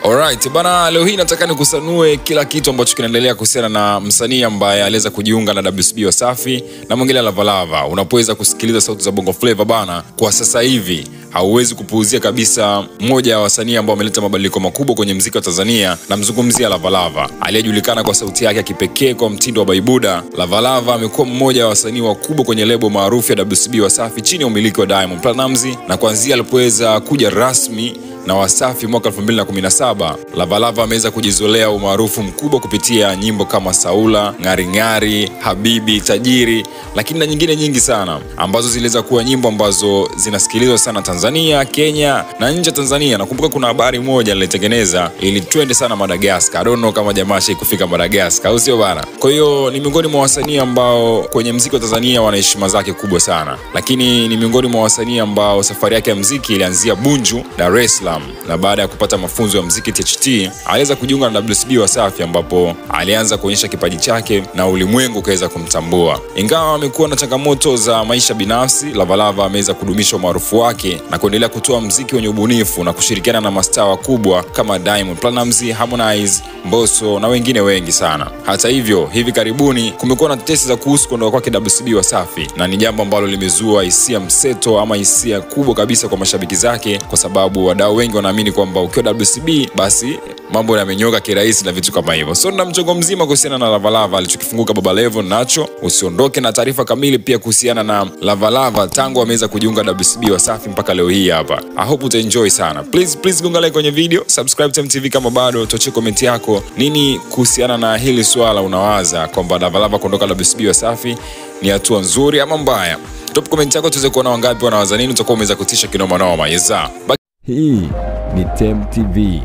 Alright, bana, leo hii nataka nikusanue kila kitu ambacho kinaendelea kuhusiana na msanii ambaye aliweza kujiunga na WCB Wasafi na mwingine Lavalava. Unapoweza kusikiliza sauti za Bongo Flava bana, kwa sasa hivi hauwezi kupuuzia kabisa mmoja wa wasanii ambao wameleta mabadiliko makubwa kwenye muziki wa Tanzania, na mzungumzia Lavalava. Aliyejulikana kwa sauti yake ya kipekee kwa mtindo wa baibuda, Lavalava amekuwa mmoja wa wasanii wakubwa kwenye lebo maarufu ya WCB Wasafi chini ya umiliki wa Diamond Platnumz, na kuanzia alipoweza kuja rasmi na Wasafi mwaka 2017, Lavalava ameweza kujizolea umaarufu mkubwa kupitia nyimbo kama Saula, Ngari Ngari, Habibi, Tajiri, lakini na nyingine nyingi sana ambazo ziliweza kuwa nyimbo ambazo zinasikilizwa sana Tanzania, Kenya na nje ya Tanzania. Nakumbuka kuna habari moja nilitengeneza ili trend sana Madagascar. I don't know kama jamaa kufika Madagascar au sio bana. Kwa hiyo ni miongoni mwa wasanii ambao kwenye muziki wa Tanzania wana heshima zake kubwa sana, lakini ni miongoni mwa wasanii ambao safari yake ya muziki ilianzia Bunju, Dar es Salaam, na baada ya kupata mafunzo ya muziki THT aliweza kujiunga na WCB Wasafi, ambapo alianza kuonyesha kipaji chake na ulimwengu kaweza kumtambua. Ingawa amekuwa na changamoto za maisha binafsi, Lavalava ameweza kudumisha umaarufu wake na kuendelea kutoa muziki wenye ubunifu na kushirikiana na mastaa wakubwa kama Diamond Platnumz, Harmonize, Mbosso na wengine wengi sana. Hata hivyo, hivi karibuni kumekuwa na tetesi za kuhusu kuondoka kwake WCB Wasafi, na ni jambo ambalo limezua hisia mseto ama hisia kubwa kabisa kwa mashabiki zake, kwa sababu wadau wengi wanaamini kwamba ukiwa WCB basi mambo yamenyoka kirahisi na vitu kama hivyo. So na mchongo mzima kuhusiana na Lavalava alichokifunguka Baba Levo nacho. Usiondoke na taarifa kamili pia kuhusiana na Lavalava tangu ameweza kujiunga WCB Wasafi mpaka leo hii hapa. I hope utaenjoy sana. Please gonga like kwenye video, subscribe to MTV kama bado, toche comment yako. Nini kuhusiana na hili swala, unawaza kwamba Lavalava kuondoka WCB Wasafi ni hatua nzuri ama mbaya? Top comment yako tuweze kuona wangapi wanawaza nini, utakuwa umeweza kutisha kinoma noma. Hii ni Tem TV.